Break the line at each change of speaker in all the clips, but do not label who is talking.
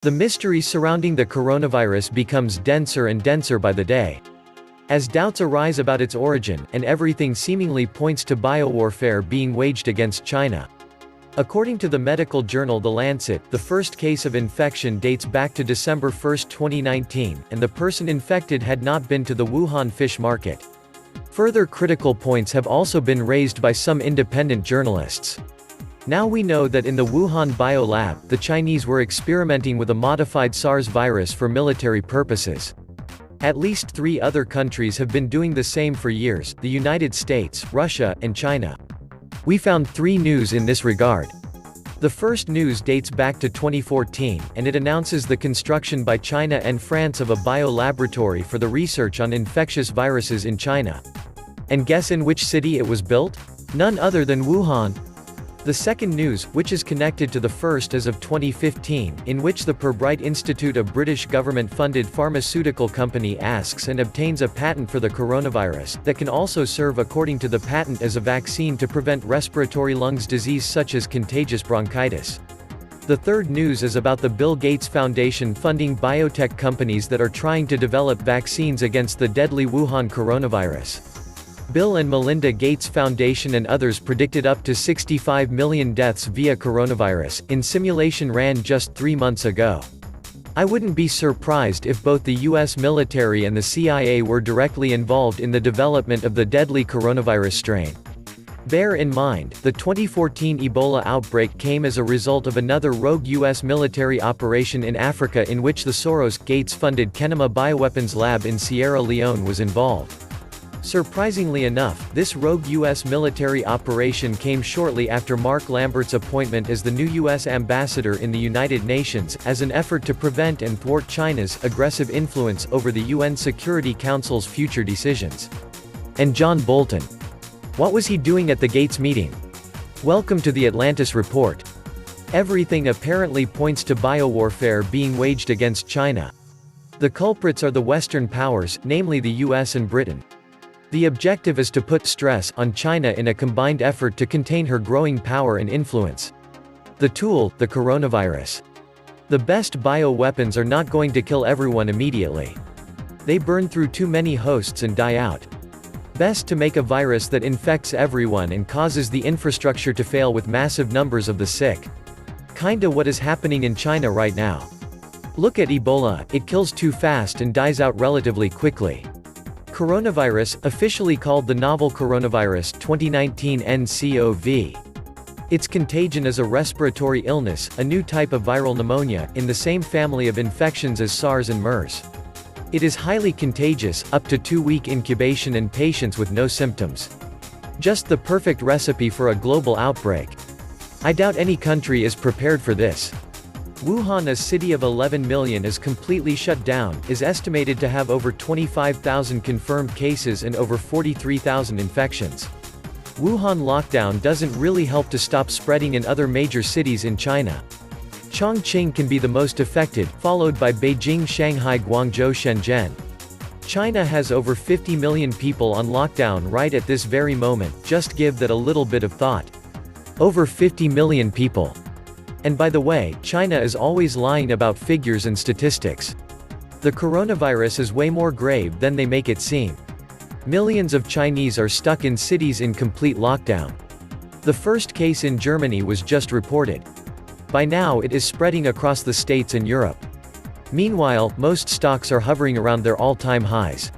The mystery surrounding the coronavirus becomes denser and denser by the day. As doubts arise about its origin, and everything seemingly points to biowarfare being waged against China. According to the medical journal The Lancet, the first case of infection dates back to December 1, 2019, and the person infected had not been to the Wuhan fish market. Further critical points have also been raised by some independent journalists. Now we know that in the Wuhan biolab, the Chinese were experimenting with a modified SARS virus for military purposes. At least 3 other countries have been doing the same for years: the United States, Russia, and China. We found 3 news in this regard. The first news dates back to 2014, and it announces the construction by China and France of a biolaboratory for the research on infectious viruses in China. And guess in which city it was built? None other than Wuhan. The second news, which is connected to the first as of 2015, in which the Pirbright Institute, a British government-funded pharmaceutical company, asks and obtains a patent for the coronavirus, that can also serve according to the patent as a vaccine to prevent respiratory lungs disease such as contagious bronchitis. The third news is about the Bill Gates Foundation funding biotech companies that are trying to develop vaccines against the deadly Wuhan coronavirus. Bill and Melinda Gates Foundation and others predicted up to 65 million deaths via coronavirus, in simulation ran just 3 months ago. I wouldn't be surprised if both the US military and the CIA were directly involved in the development of the deadly coronavirus strain. Bear in mind, the 2014 Ebola outbreak came as a result of another rogue US military operation in Africa in which the Soros-Gates-funded Kenema Bioweapons Lab in Sierra Leone was involved. Surprisingly enough, this rogue U.S. military operation came shortly after Mark Lambert's appointment as the new U.S. ambassador in the United Nations, as an effort to prevent and thwart China's aggressive influence over the UN Security Council's future decisions. And John Bolton? What was he doing at the Gates meeting? Welcome to the Atlantis Report. Everything apparently points to biowarfare being waged against China. The culprits are the Western powers, namely the US and Britain. The objective is to put stress on China in a combined effort to contain her growing power and influence. The tool, the coronavirus. The best bioweapons are not going to kill everyone immediately. They burn through too many hosts and die out. Best to make a virus that infects everyone and causes the infrastructure to fail with massive numbers of the sick. Kinda what is happening in China right now. Look at Ebola, it kills too fast and dies out relatively quickly. Coronavirus, officially called the novel coronavirus 2019 nCoV. Its contagion is a respiratory illness, a new type of viral pneumonia, in the same family of infections as SARS and MERS. It is highly contagious, up to 2-week incubation and patients with no symptoms. Just the perfect recipe for a global outbreak. I doubt any country is prepared for this. Wuhan, a city of 11 million, is completely shut down, is estimated to have over 25,000 confirmed cases and over 43,000 infections. Wuhan lockdown doesn't really help to stop spreading in other major cities in China. Chongqing can be the most affected, followed by Beijing, Shanghai, Guangzhou, Shenzhen. China has over 50 million people on lockdown right at this very moment, just give that a little bit of thought. Over 50 million people. And by the way, China is always lying about figures and statistics. The coronavirus is way more grave than they make it seem. Millions of Chinese are stuck in cities in complete lockdown. The first case in Germany was just reported. By now it is spreading across the States and Europe. Meanwhile, most stocks are hovering around their all-time highs.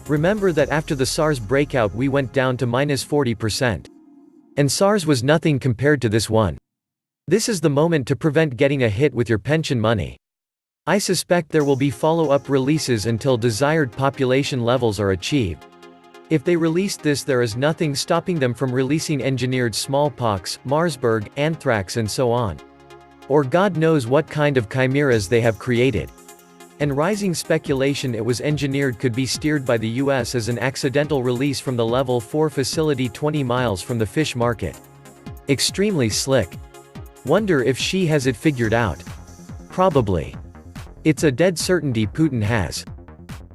Remember that after the SARS breakout we went down to -40%. And SARS was nothing compared to this one. This is the moment to prevent getting a hit with your pension money. I suspect there will be follow-up releases until desired population levels are achieved. If they release this, there is nothing stopping them from releasing engineered smallpox, Marsburg, anthrax and so on. Or God knows what kind of chimeras they have created. And rising speculation it was engineered could be steered by the US as an accidental release from the Level 4 facility 20 miles from the fish market. Extremely slick. Wonder if she has it figured out. Probably. It's a dead certainty Putin has.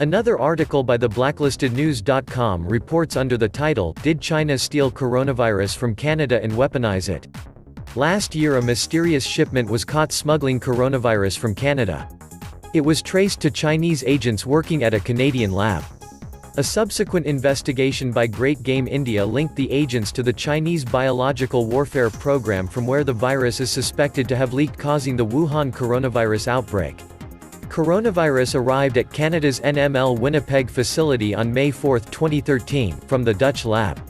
Another article by the blacklistednews.com reports under the title, "Did China Steal Coronavirus from Canada and Weaponize It?" Last year a mysterious shipment was caught smuggling coronavirus from Canada. It was traced to Chinese agents working at a Canadian lab. A subsequent investigation by Great Game India linked the agents to the Chinese biological warfare program from where the virus is suspected to have leaked, causing the Wuhan coronavirus outbreak. Coronavirus arrived at Canada's NML Winnipeg facility on May 4, 2013, from the Dutch lab.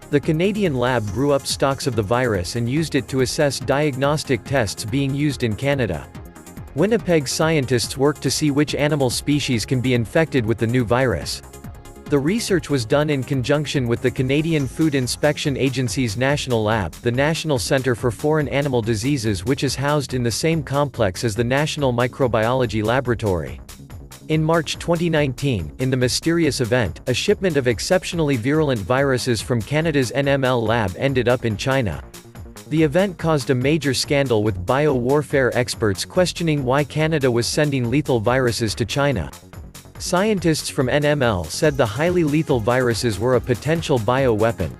The Canadian lab grew up stocks of the virus and used it to assess diagnostic tests being used in Canada. Winnipeg scientists worked to see which animal species can be infected with the new virus. The research was done in conjunction with the Canadian Food Inspection Agency's National Lab, the National Centre for Foreign Animal Diseases, which is housed in the same complex as the National Microbiology Laboratory. In March 2019, in the mysterious event, a shipment of exceptionally virulent viruses from Canada's NML lab ended up in China. The event caused a major scandal, with bio-warfare experts questioning why Canada was sending lethal viruses to China. Scientists from NML said the highly lethal viruses were a potential bioweapon.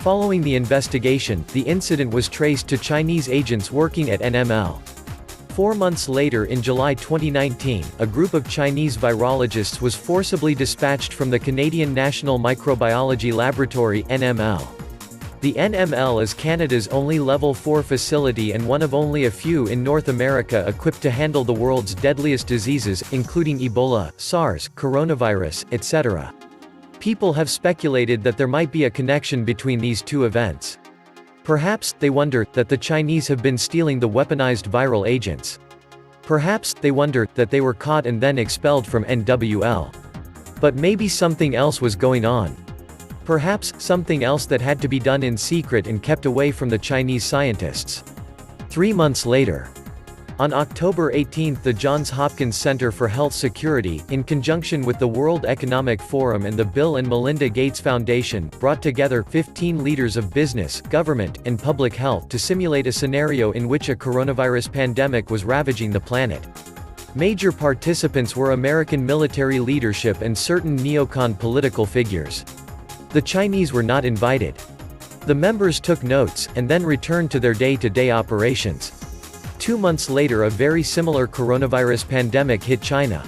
Following the investigation, the incident was traced to Chinese agents working at NML. 4 months later, in July 2019, a group of Chinese virologists was forcibly dispatched from the Canadian National Microbiology Laboratory (NML). The NML is Canada's only Level 4 facility and one of only a few in North America equipped to handle the world's deadliest diseases, including Ebola, SARS, coronavirus, etc. People have speculated that there might be a connection between these two events. Perhaps, they wonder, that the Chinese have been stealing the weaponized viral agents. Perhaps, they wonder, that they were caught and then expelled from NWL. But maybe something else was going on. Perhaps, something else that had to be done in secret and kept away from the Chinese scientists. 3 months later. On October 18, the Johns Hopkins Center for Health Security, in conjunction with the World Economic Forum and the Bill and Melinda Gates Foundation, brought together 15 leaders of business, government, and public health to simulate a scenario in which a coronavirus pandemic was ravaging the planet. Major participants were American military leadership and certain neocon political figures. The Chinese were not invited. The members took notes, and then returned to their day-to-day operations. 2 months later, a very similar coronavirus pandemic hit China.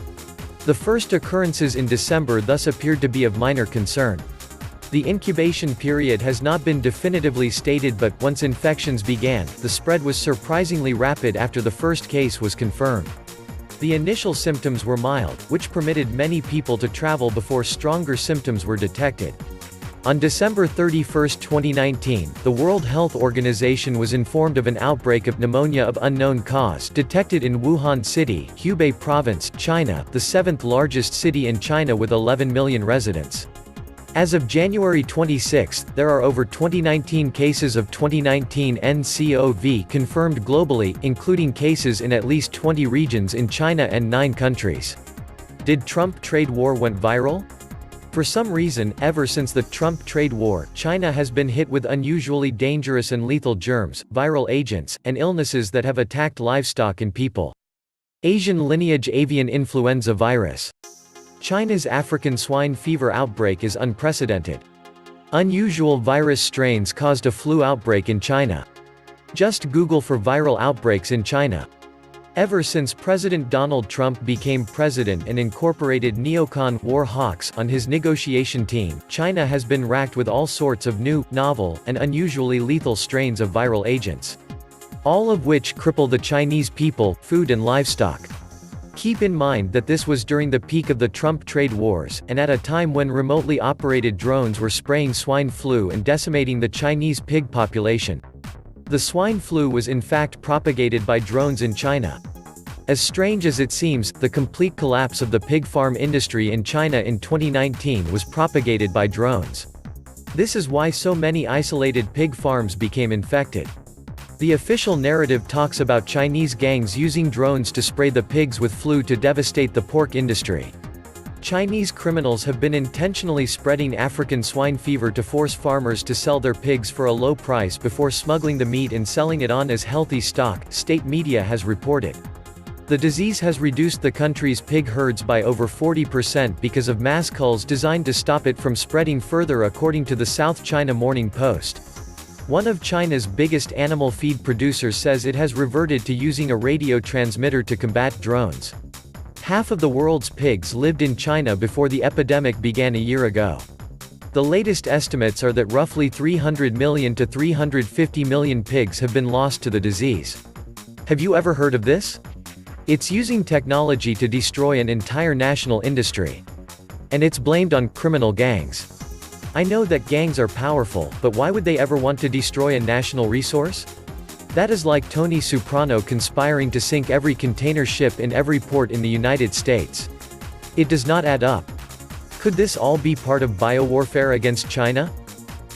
The first occurrences in December thus appeared to be of minor concern. The incubation period has not been definitively stated, but, once infections began, the spread was surprisingly rapid after the first case was confirmed. The initial symptoms were mild, which permitted many people to travel before stronger symptoms were detected. On December 31, 2019, the World Health Organization was informed of an outbreak of pneumonia of unknown cause detected in Wuhan City, Hubei Province, China, the 7th largest city in China with 11 million residents. As of January 26, there are over 2019 cases of 2019 nCoV confirmed globally, including cases in at least 20 regions in China and 9 countries. Did Trump trade war went viral? For some reason, ever since the Trump trade war, China has been hit with unusually dangerous and lethal germs, viral agents, and illnesses that have attacked livestock and people. Asian lineage avian influenza virus. China's African swine fever outbreak is unprecedented. Unusual virus strains caused a flu outbreak in China. Just Google for viral outbreaks in China. Ever since President Donald Trump became president and incorporated neocon war hawks on his negotiation team, China has been racked with all sorts of new, novel, and unusually lethal strains of viral agents. All of which cripple the Chinese people, food and livestock. Keep in mind that this was during the peak of the Trump trade wars, and at a time when remotely operated drones were spraying swine flu and decimating the Chinese pig population. The swine flu was in fact propagated by drones in China. As strange as it seems, the complete collapse of the pig farm industry in China in 2019 was propagated by drones. This is why so many isolated pig farms became infected. The official narrative talks about Chinese gangs using drones to spray the pigs with flu to devastate the pork industry. Chinese criminals have been intentionally spreading African swine fever to force farmers to sell their pigs for a low price before smuggling the meat and selling it on as healthy stock, state media has reported. The disease has reduced the country's pig herds by over 40% because of mass culls designed to stop it from spreading further, according to the South China Morning Post. One of China's biggest animal feed producers says it has reverted to using a radio transmitter to combat drones. Half of the world's pigs lived in China before the epidemic began a year ago. The latest estimates are that roughly 300 million to 350 million pigs have been lost to the disease. Have you ever heard of this? It's using technology to destroy an entire national industry. And it's blamed on criminal gangs. I know that gangs are powerful, but why would they ever want to destroy a national resource? That is like Tony Soprano conspiring to sink every container ship in every port in the United States. It does not add up. Could this all be part of biowarfare against China?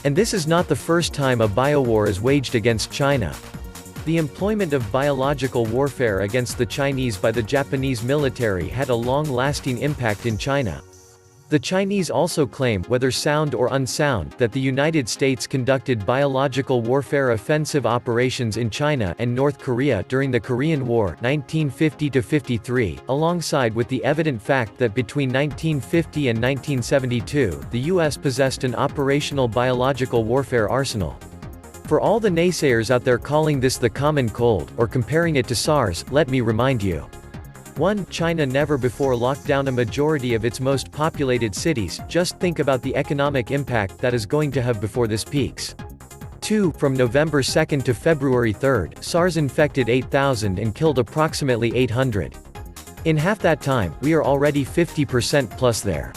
And this is not the first time a biowar is waged against China. The employment of biological warfare against the Chinese by the Japanese military had a long-lasting impact in China. The Chinese also claim, whether sound or unsound, that the United States conducted biological warfare offensive operations in China and North Korea during the Korean War 1950–53, alongside with the evident fact that between 1950 and 1972, the U.S. possessed an operational biological warfare arsenal. For all the naysayers out there calling this the common cold, or comparing it to SARS, let me remind you. 1. China never before locked down a majority of its most populated cities, just think about the economic impact that is going to have before this peaks. 2. From November 2 to February 3, SARS infected 8,000 and killed approximately 800. In half that time, we are already 50% plus there.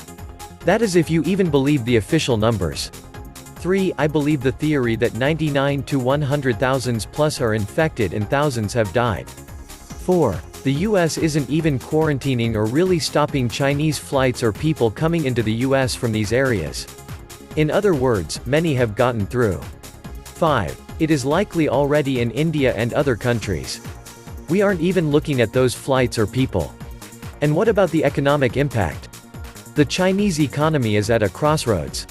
That is if you even believe the official numbers. 3. I believe the theory that 99 to 100,000 plus are infected and thousands have died. 4. The US isn't even quarantining or really stopping Chinese flights or people coming into the US from these areas. In other words, many have gotten through. 5. It is likely already in India and other countries. We aren't even looking at those flights or people. And what about the economic impact? The Chinese economy is at a crossroads.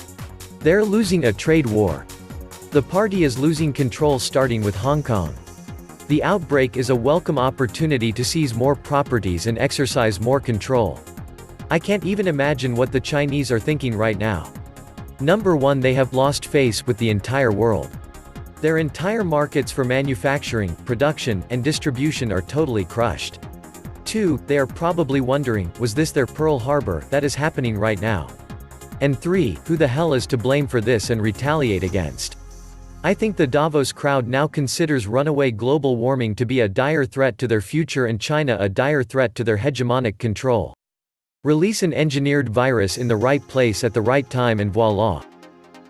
They're losing a trade war. The party is losing control starting with Hong Kong. The outbreak is a welcome opportunity to seize more properties and exercise more control. I can't even imagine what the Chinese are thinking right now. Number 1, they have lost face with the entire world. Their entire markets for manufacturing, production, and distribution are totally crushed. 2, they are probably wondering, was this their Pearl Harbor? That is happening right now. And 3, who the hell is to blame for this and retaliate against? I think the Davos crowd now considers runaway global warming to be a dire threat to their future and China a dire threat to their hegemonic control. Release an engineered virus in the right place at the right time and voila.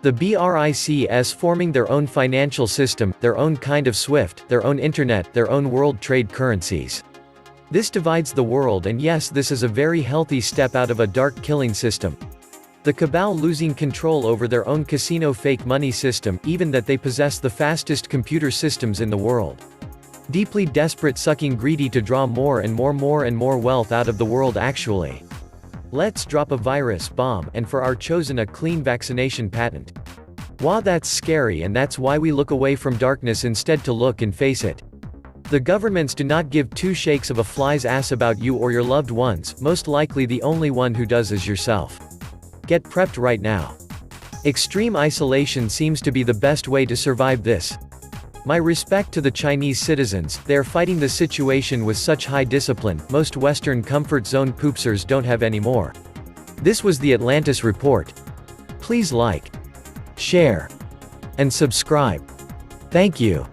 The BRICS forming their own financial system, their own kind of SWIFT, their own internet, their own world trade currencies. This divides the world, and yes, this is a very healthy step out of a dark killing system. The cabal losing control over their own casino fake money system, even that they possess the fastest computer systems in the world. Deeply desperate, sucking greedy to draw more and more wealth out of the world actually. Let's drop a virus bomb, and for our chosen a clean vaccination patent. Wow, that's scary, and that's why we look away from darkness instead to look and face it. The governments do not give two shakes of a fly's ass about you or your loved ones, most likely the only one who does is yourself. Get prepped right now. Extreme isolation seems to be the best way to survive this. My respect to the Chinese citizens, they are fighting the situation with such high discipline, most Western comfort zone poopsers don't have anymore. This was the Atlantis Report. Please like, share, and subscribe. Thank you.